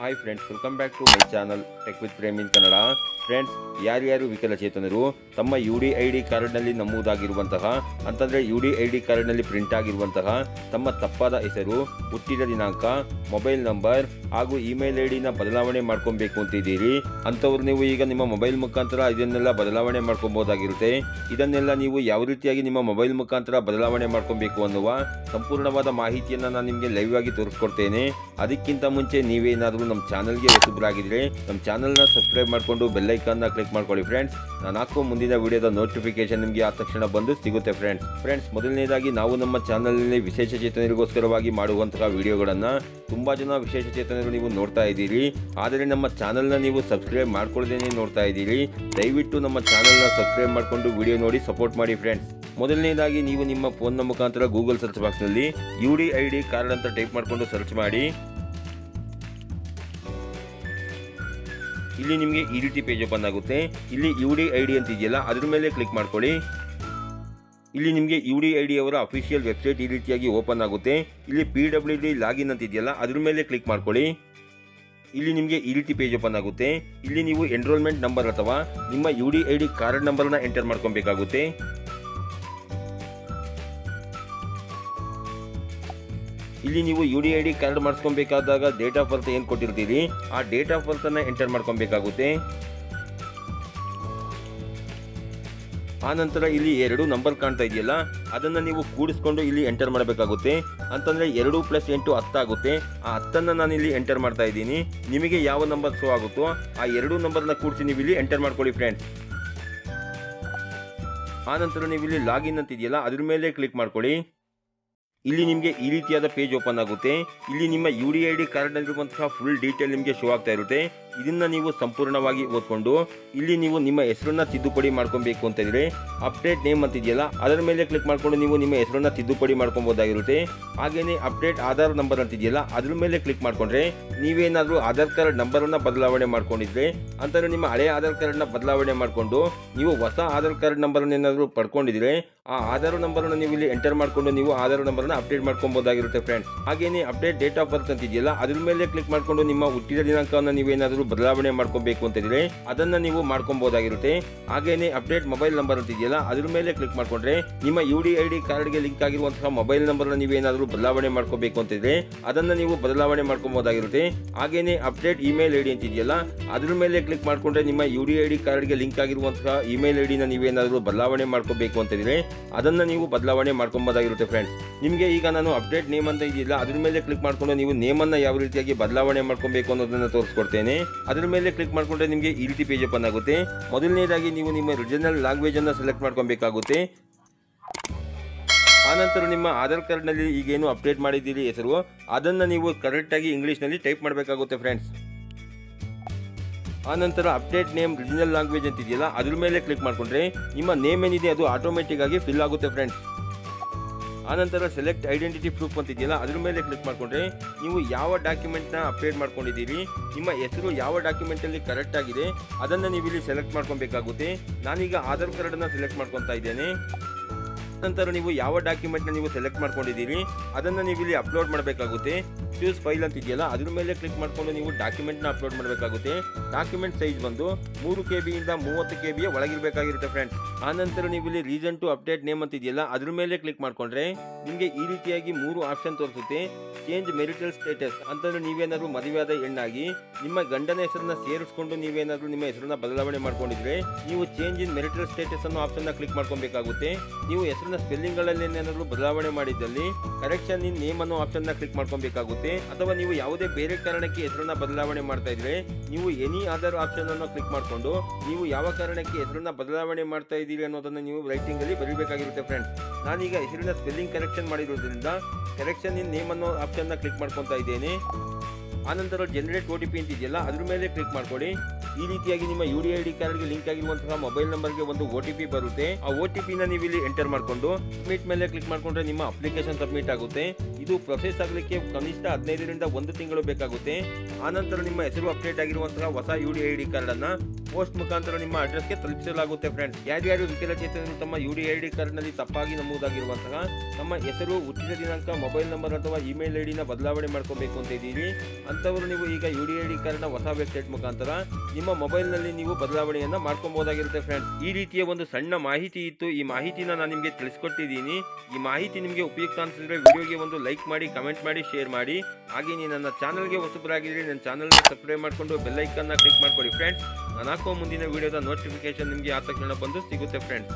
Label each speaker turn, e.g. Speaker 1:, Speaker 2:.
Speaker 1: Hi friends, welcome back to my channel tech with Prem in Kannada. Friends, ಯಾರ್ಯಾರು ವಿಕಲಚೇತನರು ತಮ್ಮ UDID ಕಾರ್ಡ್ನಲ್ಲಿ ನಮೂದಾಗಿರುವಂತಹ ಅಂತಂದರೆ UDID ಕಾರ್ಡ್ನಲ್ಲಿ ಪ್ರಿಂಟ್ ಆಗಿರುವಂತಹ ತಮ್ಮ ತಪ್ಪಾದ ಹೆಸರು, ಹುಟ್ಟಿದ ದಿನಾಂಕ, ಮೊಬೈಲ್ ನಂಬರ್ ಹಾಗೂ ಇಮೇಲ್ ಐಡಿನ ಬದಲಾವಣೆ ಮಾಡ್ಕೊಬೇಕು ಅಂತಿದ್ದೀರಿ ಅಂಥವ್ರು ನೀವು ಈಗ ನಿಮ್ಮ ಮೊಬೈಲ್ ಮುಖಾಂತರ ಇದನ್ನೆಲ್ಲ ಬದಲಾವಣೆ ಮಾಡ್ಕೊಬೋದಾಗಿರುತ್ತೆ. ಇದನ್ನೆಲ್ಲ ನೀವು ಯಾವ ರೀತಿಯಾಗಿ ನಿಮ್ಮ ಮೊಬೈಲ್ ಮುಖಾಂತರ ಬದಲಾವಣೆ ಮಾಡ್ಕೊಬೇಕು ಅನ್ನುವ ಸಂಪೂರ್ಣವಾದ ಮಾಹಿತಿಯನ್ನು ನಾನು ನಿಮಗೆ ಲೈವ್ ಆಗಿ ತೋರಿಸ್ಕೊಡ್ತೇನೆ. ಅದಕ್ಕಿಂತ ಮುಂಚೆ ನೀವೇನಾದರೂ ನಮ್ಮ ಚಾನಲ್ಗೆ ಹೊಸಬರಾಗಿದ್ದರೆ ನಮ್ಮ ಚಾನಲ್ನ ಸಬ್ಸ್ಕ್ರೈಬ್ ಮಾಡಿಕೊಂಡು ಬೆಲ್ಲೈಕನ್ನ ಕ್ಲಿಕ್ ಮಾಡ್ಕೊಳ್ಳಿ ಫ್ರೆಂಡ್ಸ್. ನಾನು ಹಾಕೋ ಮುಂದಿನ ವಿಡಿಯೋದ ನೋಟಿಫಿಕೇಶನ್ ನಿಮಗೆ ಆ ತಕ್ಷಣ ಬಂದು ಸಿಗುತ್ತೆ ಫ್ರೆಂಡ್ಸ್. ಮೊದಲನೇದಾಗಿ ನಾವು ನಮ್ಮ ಚಾನಲ್ನಲ್ಲಿ ವಿಶೇಷ ಚೇತನರಿಗೋಸ್ಕರವಾಗಿ ಮಾಡುವಂತಹ ವಿಡಿಯೋಗಳನ್ನು ತುಂಬ ಜನ ವಿಶೇಷ ಚೇತನರು ನೀವು ನೋಡ್ತಾ ಇದ್ದೀರಿ. ಆದರೆ ನಮ್ಮ ಚಾನಲ್ನ ನೀವು ಸಬ್ಸ್ಕ್ರೈಬ್ ಮಾಡ್ಕೊಳ್ಳದೇನೆ ನೋಡ್ತಾ ಇದ್ದೀರಿ. ದಯವಿಟ್ಟು ನಮ್ಮ ಚಾನಲ್ನ ಸಬ್ಸ್ಕ್ರೈಬ್ ಮಾಡಿಕೊಂಡು ವಿಡಿಯೋ ನೋಡಿ ಸಪೋರ್ಟ್ ಮಾಡಿ ಫ್ರೆಂಡ್ಸ್. ಮೊದಲನೇದಾಗಿ ನೀವು ನಿಮ್ಮ ಫೋನ್ನ ಮುಖಾಂತರ ಗೂಗಲ್ ಸರ್ಚ್ ಬಾಕ್ಸ್ನಲ್ಲಿ UDID ಕಾರ್ಡ್ ಅಂತ ಟೈಪ್ ಮಾಡಿಕೊಂಡು ಸರ್ಚ್ ಮಾಡಿ. ಇಲ್ಲಿ ನಿಮಗೆ ಈ ರೀತಿ ಪೇಜ್ ಓಪನ್ ಆಗುತ್ತೆ. ಇಲ್ಲಿ UDID ಅಂತ ಇದೆಯಲ್ಲ ಅದ್ರ ಮೇಲೆ ಕ್ಲಿಕ್ ಮಾಡ್ಕೊಳ್ಳಿ. ಇಲ್ಲಿ ನಿಮಗೆ UDID ಅವರ ಅಫಿಷಿಯಲ್ ವೆಬ್ಸೈಟ್ ಈ ರೀತಿಯಾಗಿ ಓಪನ್ ಆಗುತ್ತೆ. ಇಲ್ಲಿ PWD ಲಾಗಿನ್ ಅಂತ ಇದೆಯಲ್ಲ ಅದ್ರ ಮೇಲೆ ಕ್ಲಿಕ್ ಮಾಡ್ಕೊಳ್ಳಿ. ಇಲ್ಲಿ ನಿಮಗೆ ಈ ರೀತಿ ಪೇಜ್ ಓಪನ್ ಆಗುತ್ತೆ. ಇಲ್ಲಿ ನೀವು ಎನ್ರೋಲ್ಮೆಂಟ್ ನಂಬರ್ ಅಥವಾ ನಿಮ್ಮ UDID ಕಾರ್ಡ್ ನಂಬರ್ನ ಎಂಟರ್ ಮಾಡ್ಕೊಬೇಕಾಗುತ್ತೆ. ಇಲ್ಲಿ ನೀವು UDID ಕಾರ್ಡ್ ಮಾಡಿಸ್ಕೊಬೇಕಾದಾಗ ಡೇಟ್ ಆಫ್ ಬರ್ತ್ ಏನು ಕೊಟ್ಟಿರ್ತೀರಿ ಆ ಡೇಟ್ ಆಫ್ ಬರ್ತನ್ನು ಎಂಟರ್ ಮಾಡ್ಕೊಬೇಕಾಗುತ್ತೆ. ಆ ನಂತರ ಇಲ್ಲಿ 2 ನಂಬರ್ ಕಾಣ್ತಾ ಇದೆಯಲ್ಲ ಅದನ್ನು ನೀವು ಕೂಡಿಸ್ಕೊಂಡು ಇಲ್ಲಿ ಎಂಟರ್ ಮಾಡಬೇಕಾಗುತ್ತೆ. ಅಂತಂದರೆ 2 + 8 10 ಆಗುತ್ತೆ. ಆ 10ಅನ್ನು ನಾನು ಇಲ್ಲಿ ಎಂಟರ್ ಮಾಡ್ತಾ ಇದ್ದೀನಿ. ನಿಮಗೆ ಯಾವ ನಂಬರ್ ಶೋ ಆಗುತ್ತೋ ಆ 2 ನಂಬರ್ನ ಕೂಡಿಸಿ ನೀವು ಇಲ್ಲಿ ಎಂಟರ್ ಮಾಡ್ಕೊಳ್ಳಿ ಫ್ರೆಂಡ್ಸ್. ಆ ನಂತರ ನೀವು ಇಲ್ಲಿ ಲಾಗಿನ್ ಅಂತ ಇದೆಯಲ್ಲ ಅದ್ರ ಮೇಲೆ ಕ್ಲಿಕ್ ಮಾಡ್ಕೊಳ್ಳಿ. ಇಲ್ಲಿ ನಿಮಗೆ ಈ ರೀತಿಯಾದ ಪೇಜ್ ಓಪನ್ ಆಗುತ್ತೆ. ಇಲ್ಲಿ ನಿಮ್ಮ UDID ಕಾರ್ಡ್ನಲ್ಲಿರುವಂತಹ ಫುಲ್ ಡೀಟೇಲ್ ನಿಮಗೆ ಶೋ ಆಗ್ತಾ ಇರುತ್ತೆ. ಇದನ್ನು ನೀವು ಸಂಪೂರ್ಣವಾಗಿ ಓದ್ಕೊಂಡು ಇಲ್ಲಿ ನೀವು ನಿಮ್ಮ ಹೆಸರನ್ನ ತಿದ್ದುಪಡಿ ಮಾಡ್ಕೊಬೇಕು ಅಂತ ಇದ್ರೆ ಅಪ್ಡೇಟ್ ನೇಮ್ ಅಂತಿದೆಯಲ್ಲ ಅದರ ಮೇಲೆ ಕ್ಲಿಕ್ ಮಾಡಿಕೊಂಡು ನೀವು ನಿಮ್ಮ ಹೆಸರನ್ನ ತಿದ್ದುಪಡಿ ಮಾಡ್ಕೊಬೋದಾಗಿರುತ್ತೆ. ಹಾಗೆಯೇ ಅಪ್ಡೇಟ್ ಆಧಾರ್ ನಂಬರ್ ಅಂತಿದೆಯಲ್ಲ ಅದ್ರ ಮೇಲೆ ಕ್ಲಿಕ್ ಮಾಡಿಕೊಂಡ್ರೆ ನೀವೇನಾದರೂ ಆಧಾರ್ ಕಾರ್ಡ್ ನಂಬರನ್ನು ಬದಲಾವಣೆ ಮಾಡ್ಕೊಂಡಿದ್ರೆ ಅಂತಂದರೆ ನಿಮ್ಮ ಹಳೆಯ ಆಧಾರ್ ಕಾರ್ಡ್ನ ಬದಲಾವಣೆ ಮಾಡಿಕೊಂಡು ನೀವು ಹೊಸ ಆಧಾರ್ ಕಾರ್ಡ್ ನಂಬರನ್ನು ಏನಾದರೂ ಪಡ್ಕೊಂಡಿದ್ರೆ ಆ ಆಧಾರ್ ನಂಬರನ್ನು ನೀವು ಇಲ್ಲಿ ಎಂಟರ್ ಮಾಡಿಕೊಂಡು ನೀವು ಆಧಾರ್ ನಂಬರನ್ನು ಅಪ್ಡೇಟ್ ಮಾಡ್ಕೊಬೋದಾಗಿರುತ್ತೆ ಫ್ರೆಂಡ್ಸ್. ಹಾಗೆಯೇ ಅಪ್ಡೇಟ್ ಡೇಟ್ ಆಫ್ ಬರ್ತ್ ಅಂತಿದೆಯಲ್ಲ ಅದ್ರ ಮೇಲೆ ಕ್ಲಿಕ್ ಮಾಡಿಕೊಂಡು ನಿಮ್ಮ ಹುಟ್ಟಿದ ದಿನಾಂಕವನ್ನು ನೀವೇನಾದರೂ ಬದಲಾವಣೆ ಮಾಡ್ಕೋಬೇಕು ಅಂತಿದ್ರೆ ಅದನ್ನ ನೀವು ಮಾಡ್ಕೊಬೋದಾಗಿರುತ್ತೆ. ಹಾಗೇನೆ ಅಪ್ಡೇಟ್ ಮೊಬೈಲ್ ನಂಬರ್ ಅಂತಿದೆಯಲ್ಲ ಅದ್ರ ಮೇಲೆ ಕ್ಲಿಕ್ ಮಾಡ್ಕೊಂಡ್ರೆ ನಿಮ್ಮ UDID ಕಾರ್ಡ್ಗೆ ಲಿಂಕ್ ಆಗಿರುವಂತಹ ಮೊಬೈಲ್ ನಂಬರ್ನ ನೀವೇನಾದರೂ ಬದಲಾವಣೆ ಮಾಡ್ಕೋಬೇಕು ಅಂತಿದ್ರೆ ಅದನ್ನ ನೀವು ಬದಲಾವಣೆ ಮಾಡ್ಕೊಬೋದಾಗಿರುತ್ತೆ. ಹಾಗೇನೆ ಅಪ್ಡೇಟ್ ಇಮೇಲ್ ಐಡಿ ಅಂತಿದೆಯಲ್ಲ ಅದ್ರ ಮೇಲೆ ಕ್ಲಿಕ್ ಮಾಡ್ಕೊಂಡ್ರೆ ನಿಮ್ಮ UDID ಕಾರ್ಡ್ಗೆ ಲಿಂಕ್ ಆಗಿರುವಂತಹ ಇಮೇಲ್ ಐಡಿನ ನೀವೇನಾದರೂ ಬದಲಾವಣೆ ಮಾಡ್ಕೋಬೇಕು ಅಂತಿದ್ರೆ ಅದನ್ನ ನೀವು ಬದಲಾವಣೆ ಮಾಡ್ಕೊಬೋದಾಗಿರುತ್ತೆ ಫ್ರೆಂಡ್ಸ್. ನಿಮಗೆ ಈಗ ನಾನು ಅಪ್ಡೇಟ್ ನೇಮ್ ಅಂತ ಇದೆಯಲ್ಲ ಅದ್ರ ಮೇಲೆ ಕ್ಲಿಕ್ ಮಾಡ್ಕೊಂಡು ನೀವು ನೇಮನ್ನು ಯಾವ ರೀತಿಯಾಗಿ ಬದಲಾವಣೆ ಮಾಡ್ಕೊಬೇಕು ಅನ್ನೋದನ್ನ ತೋರಿಸ್ಕೊಡ್ತೇನೆ. ಅದರ ಮೇಲೆ ಕ್ಲಿಕ್ ಮಾಡಿಕೊಂಡ್ರೆ ನಿಮಗೆ ಈ ರೀತಿ ಪೇಜ್ ಓಪನ್ ಆಗುತ್ತೆ. ಮೊದಲನೇದಾಗಿ ನೀವು ನಿಮ್ಮ ರೀಜನಲ್ ಲ್ಯಾಂಗ್ವೇಜ್ ಅನ್ನು ಸೆಲೆಕ್ಟ್ ಮಾಡ್ಕೊಬೇಕಾಗುತ್ತೆ. ಆನಂತರ ನಿಮ್ಮ ಆಧಾರ್ ಕಾರ್ಡ್ನಲ್ಲಿ ಈಗೇನು ಅಪ್ಡೇಟ್ ಮಾಡಿದ್ದೀರಿ ಹೆಸರು ಅದನ್ನು ನೀವು ಕರೆಕ್ಟಾಗಿ ಇಂಗ್ಲೀಷ್ನಲ್ಲಿ ಟೈಪ್ ಮಾಡಬೇಕಾಗುತ್ತೆ ಫ್ರೆಂಡ್ಸ್. ಆನಂತರ ಅಪ್ಡೇಟ್ ನೇಮ್ ರೀಜನಲ್ ಲ್ಯಾಂಗ್ವೇಜ್ ಅಂತಿದೆಯಲ್ಲ ಅದ್ರ ಮೇಲೆ ಕ್ಲಿಕ್ ಮಾಡಿಕೊಂಡ್ರೆ ನಿಮ್ಮ ನೇಮ್ ಏನಿದೆ ಅದು ಆಟೋಮೆಟಿಕ್ ಆಗಿ ಫಿಲ್ ಆಗುತ್ತೆ ಫ್ರೆಂಡ್ಸ್. ಆನಂತರ ಸೆಲೆಕ್ಟ್ ಐಡೆಂಟಿಟಿ ಪ್ರೂಫ್ ಅಂತಿದೆಯಲ್ಲ ಅದ್ರ ಮೇಲೆ ಕ್ಲಿಕ್ ಮಾಡಿಕೊಂಡ್ರೆ ನೀವು ಯಾವ ಡಾಕ್ಯುಮೆಂಟ್ನ ಅಪ್ಡೇಟ್ ಮಾಡ್ಕೊಂಡಿದ್ದೀರಿ ನಿಮ್ಮ ಹೆಸರು ಯಾವ ಡಾಕ್ಯುಮೆಂಟಲ್ಲಿ ಕರೆಕ್ಟ್ ಆಗಿದೆ ಅದನ್ನು ನೀವು ಇಲ್ಲಿ ಸೆಲೆಕ್ಟ್ ಮಾಡ್ಕೊಬೇಕಾಗುತ್ತೆ. ನಾನೀಗ ಆಧಾರ್ ಕಾರ್ಡನ್ನು ಸೆಲೆಕ್ಟ್ ಮಾಡ್ಕೊತಾ ಇದ್ದೇನೆ. ನಂತರ ನೀವು ಯಾವ ಡಾಕ್ಯುಮೆಂಟ್ನ ನೀವು ಸೆಲೆಕ್ಟ್ ಮಾಡ್ಕೊಂಡಿದ್ದೀರಿ ಅದನ್ನು ನೀವು ಇಲ್ಲಿ ಅಪ್ಲೋಡ್ ಮಾಡಬೇಕಾಗುತ್ತೆ. ಚೂಸ್ ಫೈಲ್ ಅಂತಿದೆಯಲ್ಲ ಅದ್ರ ಮೇಲೆ ಕ್ಲಿಕ್ ಮಾಡಿಕೊಂಡು ನೀವು ಡಾಕ್ಯುಮೆಂಟ್ನ ಅಪ್ಲೋಡ್ ಮಾಡಬೇಕಾಗುತ್ತೆ. ಡಾಕ್ಯುಮೆಂಟ್ ಸೈಜ್ ಬಂದು 3 KB ಇಂದ 30 KB ಒಳಗಿರಬೇಕಾಗಿರುತ್ತೆ ಫ್ರೆಂಡ್ಸ್. ಆನಂತರ ನೀವು ಇಲ್ಲಿ ರೀಸನ್ ಟು ಅಪ್ಡೇಟ್ ನೇಮ್ ಅಂತಿದೆಯಲ್ಲ ಅದ್ರ ಮೇಲೆ ಕ್ಲಿಕ್ ಮಾಡಿಕೊಂಡ್ರೆ ನಿಮಗೆ ಈ ರೀತಿಯಾಗಿ 3 ಆಪ್ಷನ್ ತೋರಿಸುತ್ತೆ. ಚೇಂಜ್ ಮೆರಿಟಲ್ ಸ್ಟೇಟಸ್ ಅಂತಂದ್ರೆ ನೀವೇನಾದರೂ ಮದುವೆಯಾದ ಹೆಣ್ಣಾಗಿ ನಿಮ್ಮ ಗಂಡನ ಹೆಸರನ್ನ ಸೇರಿಸ್ಕೊಂಡು ನೀವೇನಾದರೂ ನಿಮ್ಮ ಹೆಸರನ್ನ ಬದಲಾವಣೆ ಮಾಡ್ಕೊಂಡಿದ್ರೆ ನೀವು ಚೇಂಜ್ ಇನ್ ಮೆರಿಟಲ್ ಸ್ಟೇಟಸ್ ಅನ್ನೋ ಆಪ್ಷನ್ನ ಕ್ಲಿಕ್ ಮಾಡ್ಕೊಬೇಕಾಗುತ್ತೆ. ನೀವು ಹೆಸರನ್ನ ಸ್ಪೆಲ್ಲಿಂಗ್ಗಳಲ್ಲಿ ಏನಾದರೂ ಬದಲಾವಣೆ ಮಾಡಿದ್ದಲ್ಲಿ ಕರೆಕ್ಷನ್ ಇನ್ ನೇಮ್ ಅನ್ನೋ ಆಪ್ಷನ್ನ ಕ್ಲಿಕ್ ಮಾಡ್ಕೊಬೇಕಾಗುತ್ತೆ. ಅಥವಾ ನೀವು ಯಾವುದೇ ಬೇರೆ ಕಾರಣಕ್ಕೆ ಹೆಸರನ್ನ ಬದಲಾವಣೆ ಮಾಡ್ತಾ ಇದ್ರೆ ನೀವು ಎನಿ ಅದರ್ ಆಪ್ಷನ್ ಅನ್ನು ಕ್ಲಿಕ್ ಮಾಡಿಕೊಂಡು ನೀವು ಯಾವ ಕಾರಣಕ್ಕೆ ಹೆಸರನ್ನ ಬದಲಾವಣೆ ಮಾಡ್ತಾ ಇದ್ದೀರಿ ಅನ್ನೋದನ್ನು ನೀವು ರೈಟಿಂಗ್ ಅಲ್ಲಿ ಬರೀಬೇಕಾಗಿರುತ್ತೆ ಫ್ರೆಂಡ್ಸ್. ನಾನೀಗ ಹೆಸರಿನ ಸ್ಪೆಲ್ಲಿಂಗ್ ಕರೆಕ್ಷನ್ ಮಾಡಿರೋದ್ರಿಂದ ಕರೆಕ್ಷನ್ ಇನ್ ನೇಮ್ ಅನ್ನೋ ಆಪ್ಷನ್ನ ಕ್ಲಿಕ್ ಮಾಡ್ಕೊತಾ ಇದ್ದೇನೆ. ಆನಂತರ ಜನರೇಟ್ OTP ಅಂತಿದೆಯಲ್ಲ ಅದ್ರ ಮೇಲೆ ಕ್ಲಿಕ್ ಮಾಡ್ಕೊಳ್ಳಿ. ಈ ರೀತಿಯಾಗಿ ನಿಮ್ಮ UDID ಕಾರ್ಡ್ಗೆ ಲಿಂಕ್ ಆಗಿರುವಂತಹ ಮೊಬೈಲ್ ನಂಬರ್ಗೆ ಒಂದು OTP ಬರುತ್ತೆ. ಆ OTPನ ನೀವು ಇಲ್ಲಿ ಎಂಟರ್ ಮಾಡಿಕೊಂಡು ಸಬ್ಮಿಟ್ ಮೇಲೆ ಕ್ಲಿಕ್ ಮಾಡಿಕೊಂಡ್ರೆ ನಿಮ್ಮ ಅಪ್ಲಿಕೇಶನ್ ಸಬ್ಮಿಟ್ ಆಗುತ್ತೆ. ಇದು ಪ್ರೊಸೆಸ್ ಆಗಲಿಕ್ಕೆ ಕನಿಷ್ಠ 15 ರಿಂದ 1 ತಿಂಗಳು ಬೇಕಾಗುತ್ತೆ. ಆನಂತರ ನಿಮ್ಮ ಹೆಸರು ಅಪ್ಡೇಟ್ ಆಗಿರುವಂತಹ ಹೊಸ UDID ಕಾರ್ಡನ್ನು ಪೋಸ್ಟ್ ಮುಖಾಂತರ ನಿಮ್ಮ ಅಡ್ರೆಸ್ಗೆ ತಲುಪಿಸಲಾಗುತ್ತೆ ಫ್ರೆಂಡ್ಸ್. ಯಾರ್ಯಾರು ವಿಕಲಚೇತನರು ತಮ್ಮ UDID ಕಾರ್ಡ್ನಲ್ಲಿ ತಪ್ಪಾಗಿ ನಮೂದಾಗಿರುವಂತಹ ತಮ್ಮ ಹೆಸರು, ಹುಟ್ಟಿದ ದಿನಾಂಕ, ಮೊಬೈಲ್ ನಂಬರ್ ಅಥವಾ ಇಮೇಲ್ ಐಡಿನ ಬದಲಾವಣೆ ಮಾಡ್ಕೋಬೇಕು ಅಂತ ಇದ್ದೀರಿ ಅಂಥವರು ನೀವು ಈಗ UDID ಕಾರ್ಡ್ನ ಹೊಸ ವೆಬ್ಸೈಟ್ ಮುಖಾಂತರ ನಿಮ್ಮ ಮೊಬೈಲ್ನಲ್ಲಿ ನೀವು ಬದಲಾವಣೆಯನ್ನು ಮಾಡ್ಕೊಬೋದಾಗಿರುತ್ತೆ ಫ್ರೆಂಡ್ಸ್. ಈ ರೀತಿಯ ಒಂದು ಸಣ್ಣ ಮಾಹಿತಿ ಇತ್ತು. ಈ ಮಾಹಿತಿನ ನಾನು ನಿಮಗೆ ತಿಳಿಸ್ಕೊಟ್ಟಿದ್ದೀನಿ. ಈ ಮಾಹಿತಿ ನಿಮಗೆ ಉಪಯುಕ್ತ ಅನಿಸಿದ್ರೆ ವಿಡಿಯೋಗೆ ಒಂದು ಲೈಕ್ ಮಾಡಿ, ಕಮೆಂಟ್ ಮಾಡಿ, ಶೇರ್ ಮಾಡಿ. ಹಾಗೆಯೇ ನನ್ನ ಚಾನಲ್ಗೆ ಹೊಸಬರಾಗಿದ್ದರೆ ನನ್ನ ಚಾನಲ್ಗೆ ಸಬ್ಸ್ಕ್ರೈಬ್ ಮಾಡಿಕೊಂಡು ಬೆಲ್ ಐಕನ್ನ ಕ್ಲಿಕ್ ಮಾಡ್ಕೊಳ್ಳಿ ಫ್ರೆಂಡ್ಸ್. ನಾನು ಹಾಕುವ ಮುಂದಿನ ವಿಡಿಯೋದ ನೋಟಿಫಿಕೇಶನ್ ನಿಮಗೆ ಆ ತಕ್ಷಣ ಬಂದು ಸಿಗುತ್ತೆ ಫ್ರೆಂಡ್ಸ್.